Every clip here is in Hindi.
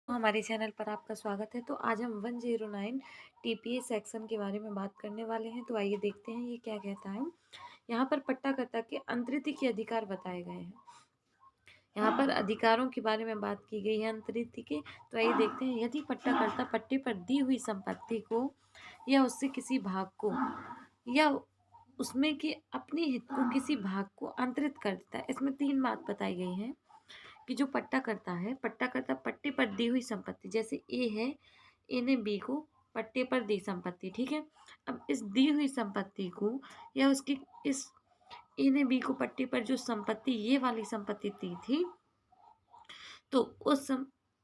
हमारे चैनल पर आपका स्वागत है। तो आज हम 109 टीपीए सेक्शन के बारे में बात करने वाले हैं। तो आइए देखते हैं ये क्या कहता है। यहाँ पर पट्टाकर्ता के अंतरिति के अधिकार बताए गए हैं। यहाँ पर अधिकारों के बारे में बात की गई है अंतरिति के। तो आइए देखते हैं, यदि पट्टाकर्ता पट्टे पर दी हुई संपत्ति को या उससे किसी भाग को या उसमें के अपने हित को किसी भाग को अंतरित कर देता है। इसमें 3 बात बताई गई है कि जो पट्टाकर्ता पट्टे पर दी हुई संपत्ति, जैसे ए है, ए ने बी को पट्टे पर दी संपत्ति, ठीक है। अब इस दी हुई संपत्ति को या उसकी इस ए ने बी को पट्टे पर जो संपत्ति, ये वाली संपत्ति दी थी, तो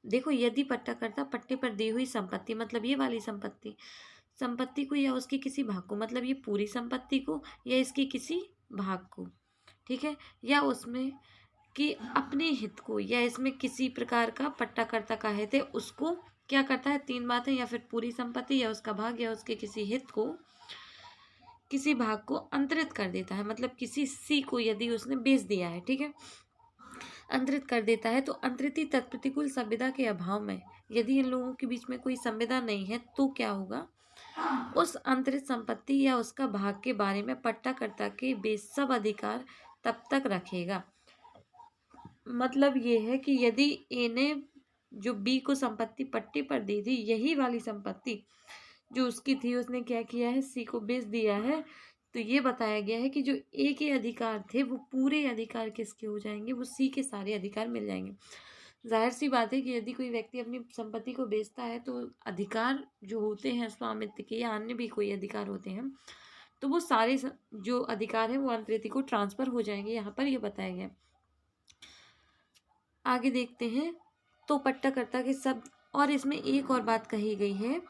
देखो, यदि पट्टाकर्ता पट्टे पर दी हुई संपत्ति मतलब ये वाली संपत्ति को या उसके किसी भाग को, मतलब ये पूरी संपत्ति को या इसके किसी भाग को, ठीक है, या उसमें कि अपने हित को या इसमें किसी प्रकार का पट्टाकर्ता का हित है, उसको क्या करता है, 3 बातें, या फिर पूरी संपत्ति या उसका भाग या उसके किसी हित को, किसी भाग को अंतरित कर देता है। मतलब किसी सी को यदि उसने बेच दिया है, ठीक है, अंतरित कर देता है। तो अंतरित तत्प्रतिकूल संविदा के अभाव में, यदि इन लोगों के बीच में कोई संविदा नहीं है, तो क्या होगा, उस अंतरित संपत्ति या उसका भाग के बारे में पट्टाकर्ता के बेसब अधिकार तब तक रखेगा। मतलब ये है कि यदि ए ने जो बी को संपत्ति पट्टे पर दी थी, यही वाली संपत्ति जो उसकी थी, उसने क्या किया है, सी को बेच दिया है। तो ये बताया गया है कि जो ए के अधिकार थे वो पूरे अधिकार किसके हो जाएंगे, वो सी के सारे अधिकार मिल जाएंगे। जाहिर सी बात है कि यदि कोई व्यक्ति अपनी संपत्ति को बेचता है तो अधिकार जो होते हैं स्वामित्व के या अन्य भी कोई अधिकार होते हैं, तो वो सारे जो अधिकार हैं वो अंतरिति को ट्रांसफर हो जाएंगे। यहाँ पर ये बताया गया। आगे देखते हैं। तो पट्टाकर्ता के शब्द, और इसमें एक और बात कही गई है,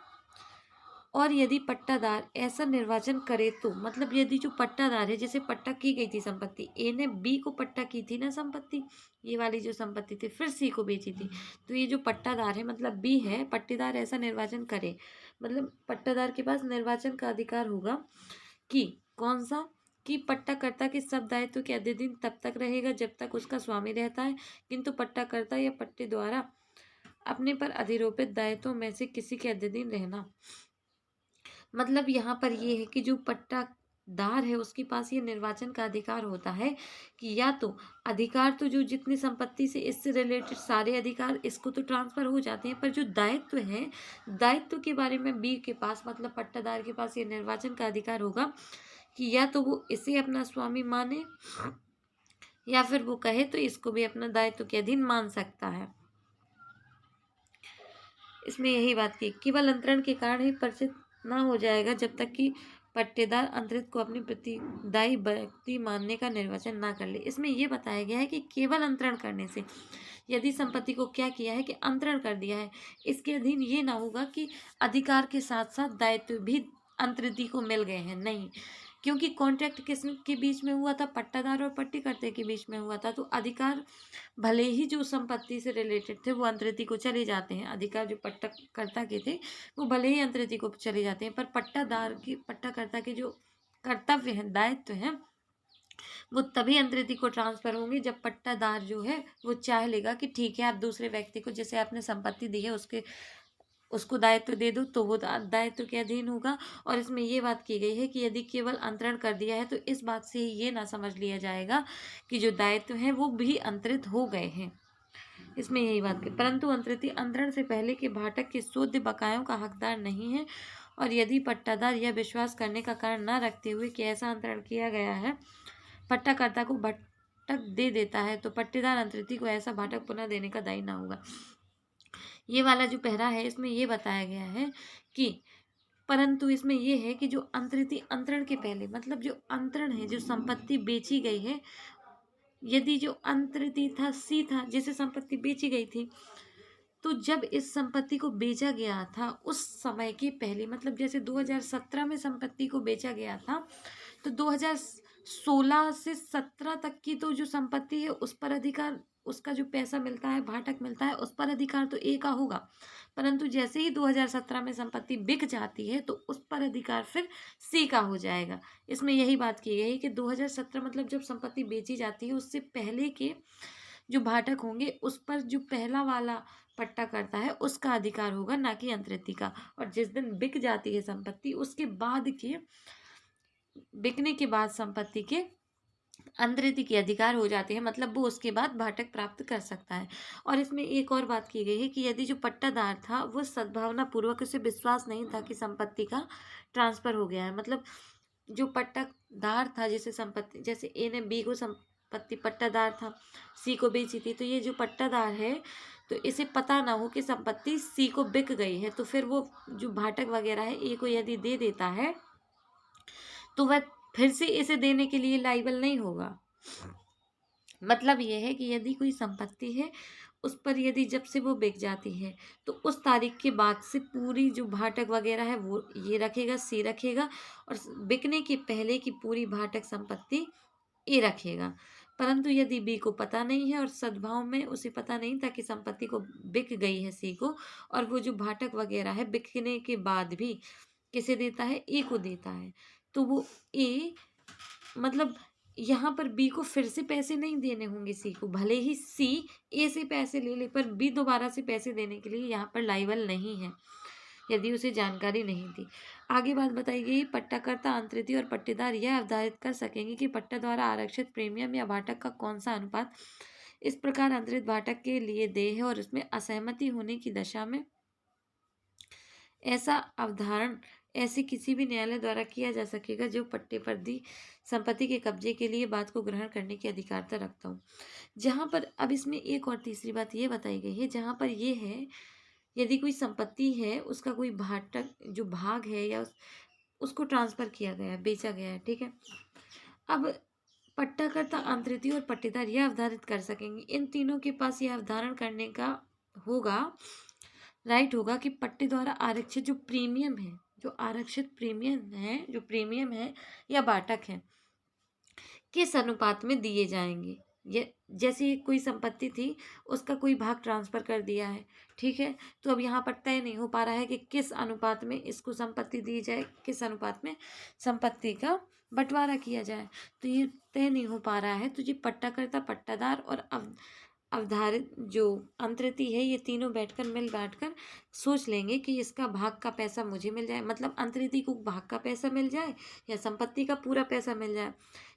और यदि पट्टादार ऐसा निर्वाचन करे तो, मतलब यदि जो पट्टादार है, जैसे पट्टा की गई थी संपत्ति, ए ने बी को पट्टा की थी ना संपत्ति, ये वाली जो संपत्ति थी, फिर सी को बेची थी, तो ये जो पट्टादार है मतलब बी है, पट्टेदार ऐसा निर्वाचन करे, मतलब पट्टादार के पास निर्वाचन का अधिकार होगा कि कौन सा, कि पट्टाकर्ता के सब दायित्व के अधिन तब तक रहेगा जब तक उसका स्वामी रहता है, किंतु पट्टाकर्ता या पट्टे द्वारा अपने पर अधिरोपित दायित्वों में से किसी के अधीन रहना। मतलब यहाँ पर ये है कि जो पट्टादार है उसके पास ये निर्वाचन का अधिकार होता है कि या तो अधिकार तो जो जितनी संपत्ति से इससे रिलेटेड सारे अधिकार इसको तो ट्रांसफर हो जाते हैं, पर जो दायित्व है, दायित्व के बारे में बी के पास मतलब पट्टादार के पास ये निर्वाचन का अधिकार होगा कि या तो वो इसे अपना स्वामी माने या फिर वो कहे तो इसको भी अपना दायित्व के अधीन मान सकता है। इसमें यही बात की, केवल अंतरण के कारण ही परिचित ना हो जाएगा जब तक कि पट्टेदार अंतरित को अपनी प्रतिदायी व्यक्ति मानने का निर्वचन ना कर ले। इसमें यह बताया गया है कि केवल अंतरण करने से, यदि संपत्ति को क्या किया है कि अंतरण कर दिया है, इसके अधीन ये ना होगा कि अधिकार के साथ साथ दायित्व भी अंतरिति को मिल गए हैं, नहीं, क्योंकि कॉन्ट्रैक्ट किस के बीच में हुआ था, पट्टादार और पट्टीकर्ता के बीच में हुआ था। तो अधिकार भले ही जो संपत्ति से रिलेटेड थे वो अंतरिति को चले जाते हैं, अधिकार जो पट्टाकर्ता के थे वो भले ही अंतरिति को चले जाते हैं, पर पट्टाकर्ता के जो कर्तव्य हैं, दायित्व हैं, वो तभी अंतरिति को ट्रांसफर होंगे जब पट्टादार जो है वो चाह लेगा कि ठीक है, आप दूसरे व्यक्ति को, जैसे आपने संपत्ति दी है, उसको दायित्व दे दो, तो वो दायित्व के अधीन होगा। और इसमें ये बात की गई है कि यदि केवल अंतरण कर दिया है तो इस बात से ये ना समझ लिया जाएगा कि जो दायित्व हैं वो भी अंतरित हो गए हैं। इसमें यही बात की, परंतु अंतरिति अंतरण से पहले के भाटक के शोध्य बकायों का हकदार नहीं है, और यदि पट्टादार यह विश्वास करने का कारण न रखते हुए कि ऐसा अंतरण किया गया है, पट्टाकर्ता को भाटक दे देता है, तो पट्टेदार अंतरिति को ऐसा भाटक पुनः देने का दायी ना होगा। ये वाला जो पहरा है इसमें ये बताया गया है कि, परंतु इसमें यह है कि जो अंतरिति अंतरण के पहले, मतलब जो अंतरण है, जो संपत्ति बेची गई है, यदि जो अंतरिति था सी था, जिसे संपत्ति बेची गई थी, तो जब इस संपत्ति को बेचा गया था उस समय के पहले, मतलब जैसे 2017 में संपत्ति को बेचा गया था, तो 2016 से 17 तक की तो जो संपत्ति है उस पर अधिकार, उसका जो पैसा मिलता है, भाटक मिलता है, उस पर अधिकार तो ए का होगा, परंतु जैसे ही 2017 में संपत्ति बिक जाती है तो उस पर अधिकार फिर सी का हो जाएगा। इसमें यही बात की गई कि 2017 मतलब जब संपत्ति बेची जाती है उससे पहले के जो भाटक होंगे उस पर जो पहला वाला पट्टा करता है उसका अधिकार होगा, ना कि अंतरिति का। और जिस दिन बिक जाती है संपत्ति, उसके बाद के बिकने के बाद संपत्ति के अंतरिति के अधिकार हो जाते हैं, मतलब वो उसके बाद भाटक प्राप्त कर सकता है। और इसमें एक और बात की गई है कि यदि जो पट्टादार था वो सद्भावना पूर्वक, उसे विश्वास नहीं था कि संपत्ति का ट्रांसफर हो गया है, मतलब जो पट्टादार था, जैसे संपत्ति, जैसे ए ने बी को संपत्ति, पट्टादार था, सी को बेची थी, तो ये जो पट्टादार है तो इसे पता ना हो कि संपत्ति सी को बिक गई है, तो फिर वो जो भाटक वगैरह है ए को यदि दे देता है तो वह फिर से इसे देने के लिए लायबल नहीं होगा। मतलब यह है कि यदि कोई संपत्ति है, उस पर यदि जब से वो बिक जाती है तो उस तारीख के बाद से पूरी जो भाटक वगैरह है वो ये रखेगा, सी रखेगा, और बिकने के पहले की पूरी भाटक संपत्ति ए रखेगा। परंतु यदि बी को पता नहीं है और सद्भाव में उसे पता नहीं था कि संपत्ति को बिक गई है सी को, और वो जो भाटक वगैरह है बिकने के बाद भी किसे देता है, ए को देता है, तो वो ए, मतलब यहाँ पर बी को फिर से पैसे नहीं देने होंगे सी को, भले ही सी ए से पैसे ले ले, पर बी दोबारा से पैसे देने के लिए यहाँ पर लायबल नहीं है, यदि उसे जानकारी नहीं थी। आगे बात बताई गई, पट्टाकर्ता, अंतरिति और पट्टेदार यह अवधारित कर सकेंगे कि पट्टा द्वारा आरक्षित प्रीमियम या भाटक का कौन सा अनुपात इस प्रकार अंतरित भाटक के लिए देय है, और उसमें असहमति होने की दशा में ऐसा अवधारण ऐसे किसी भी न्यायालय द्वारा किया जा सकेगा जो पट्टे पर दी संपत्ति के कब्जे के लिए बात को ग्रहण करने की अधिकारता रखता हूँ। जहाँ पर अब इसमें एक और तीसरी बात ये बताई गई है, जहाँ पर ये है, यदि कोई संपत्ति है, उसका कोई भाटक जो भाग है या उसको ट्रांसफर किया गया है, बेचा गया है, ठीक है। अब पट्टाकर्ता, अंतरिति और पट्टेदार यह अवधारित कर सकेंगे, इन तीनों के पास यह अवधारण करने का होगा, राइट होगा, कि पट्टे द्वारा आरक्षित जो प्रीमियम है, जो आरक्षित प्रीमियम है, जो प्रीमियम है या बाटक है, किस अनुपात में दिए जाएंगे। ये जैसे कोई संपत्ति थी, उसका कोई भाग ट्रांसफर कर दिया है, ठीक है, तो अब यहाँ पर तय नहीं हो पा रहा है कि किस अनुपात में इसको संपत्ति दी जाए, किस अनुपात में संपत्ति का बंटवारा किया जाए, तो ये तय नहीं हो पा रहा है। तो ये पट्टाकर्ता, पट्टादार और अवधारित जो अंतरिति है, ये तीनों बैठकर मिल बांटकर सोच लेंगे कि इसका भाग का पैसा मुझे मिल जाए, मतलब अंतरिति को भाग का पैसा मिल जाए, या संपत्ति का पूरा पैसा मिल जाए,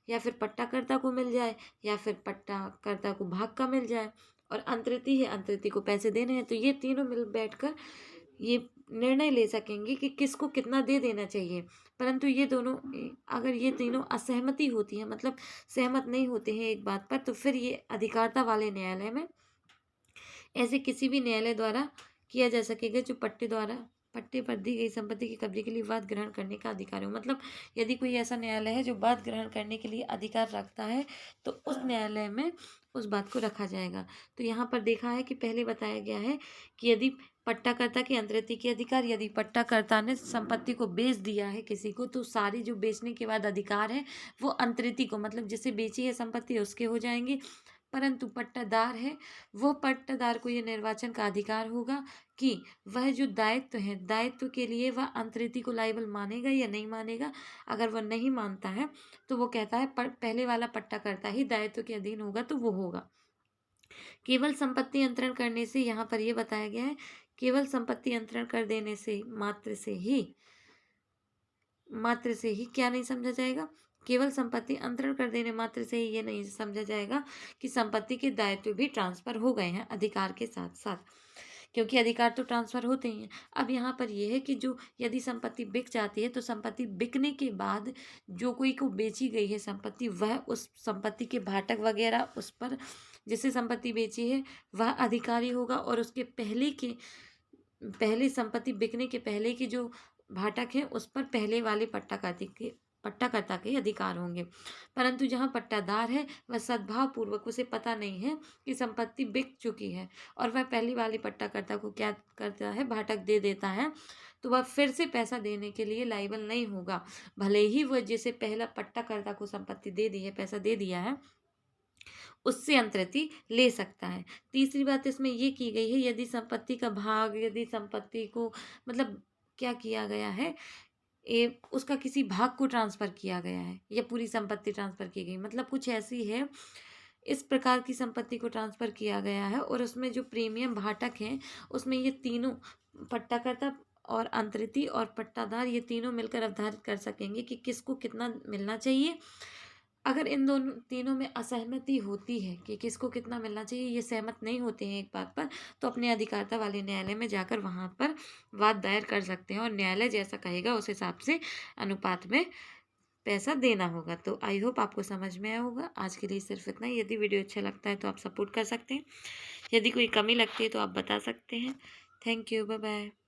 या फिर पट्टाकर्ता को मिल जाए, या फिर पट्टाकर्ता को भाग का मिल जाए, और अंतरिति है, अंतरिति को पैसे देने हैं। तो ये तीनों मिल बैठकर ये निर्णय ले सकेंगे कि किसको कितना दे देना चाहिए। परंतु ये दोनों, अगर ये तीनों असहमति होती है, मतलब सहमत नहीं होते हैं एक बात पर, तो फिर ये अधिकारता वाले न्यायालय में ऐसे किसी भी न्यायालय द्वारा किया जा सकेगा जो पट्टे पर दी गई संपत्ति के कब्जे के लिए वाद ग्रहण करने का अधिकार हो। मतलब यदि कोई ऐसा न्यायालय है जो वाद ग्रहण करने के लिए अधिकार रखता है, तो उस न्यायालय में उस बात को रखा जाएगा। तो यहाँ पर देखा है कि पहले बताया गया है कि यदि पट्टाकर्ता के अंतरिति के अधिकार, यदि पट्टाकर्ता ने संपत्ति को बेच दिया है किसी को, तो सारी जो बेचने के बाद अधिकार है वो अंतरिति को, मतलब जिसे बेची है संपत्ति उसके हो जाएंगे। परंतु पट्टादार है, वो पट्टादार को ये निर्वाचन का अधिकार होगा कि वह जो दायित्व है, दायित्व के लिए वह अंतरिति को लायबल मानेगा या नहीं मानेगा। अगर वह नहीं मानता है तो वो कहता है पहले वाला पट्टाकर्ता ही दायित्व के अधीन होगा, तो वो होगा। केवल संपत्ति अंतरण करने से, यहाँ पर यह बताया गया है, केवल संपत्ति अंतरण कर देने से मात्र से ही क्या नहीं समझा जाएगा, केवल संपत्ति अंतरण कर देने मात्र से ही ये नहीं समझा जाएगा कि संपत्ति के दायित्व भी ट्रांसफर हो गए हैं अधिकार के साथ साथ, क्योंकि अधिकार तो ट्रांसफर होते ही हैं। अब यहाँ पर यह है कि जो यदि संपत्ति बिक जाती है, तो संपत्ति बिकने के बाद जो कोई को बेची गई है संपत्ति, वह उस संपत्ति के भाटक वगैरह उस पर जिसे संपत्ति बेची है वह अधिकारी होगा, और उसके पहले संपत्ति बिकने के पहले की जो भाटक है उस पर पहले वाले पट्टाकर्ता के अधिकार होंगे। परंतु जहाँ पट्टादार है, वह सद्भाव पूर्वक, उसे पता नहीं है कि संपत्ति बिक चुकी है, और वह पहले वाले पट्टाकर्ता को क्या करता है, भाटक दे देता है, तो वह फिर से पैसा देने के लिए लायबल नहीं होगा, भले ही वह जिसे पहला पट्टाकर्ता को संपत्ति दे दी है, पैसा दे दिया है, उससे अंतरिति ले सकता है। तीसरी बात इसमें ये की गई है, यदि संपत्ति का भाग, यदि संपत्ति को, मतलब क्या किया गया है, उसका किसी भाग को ट्रांसफ़र किया गया है या पूरी संपत्ति ट्रांसफ़र की गई, मतलब कुछ ऐसी है इस प्रकार की संपत्ति को ट्रांसफ़र किया गया है और उसमें जो प्रीमियम भाटक हैं उसमें ये तीनों पट्टाकर्ता और अंतरिती और पट्टादार ये तीनों मिलकर अवधारित कर सकेंगे कि किसको कितना मिलना चाहिए। अगर इन दोनों तीनों में असहमति होती है कि किसको कितना मिलना चाहिए, ये सहमत नहीं होते हैं एक बात पर, तो अपने अधिकारिता वाले न्यायालय में जाकर वहाँ पर वाद दायर कर सकते हैं और न्यायालय जैसा कहेगा उस हिसाब से अनुपात में पैसा देना होगा। तो आई होप आपको समझ में आया होगा। आज के लिए सिर्फ इतना ही। यदि वीडियो अच्छा लगता है तो आप सपोर्ट कर सकते हैं। यदि कोई कमी लगती है तो आप बता सकते हैं। Thank you. Bye bye.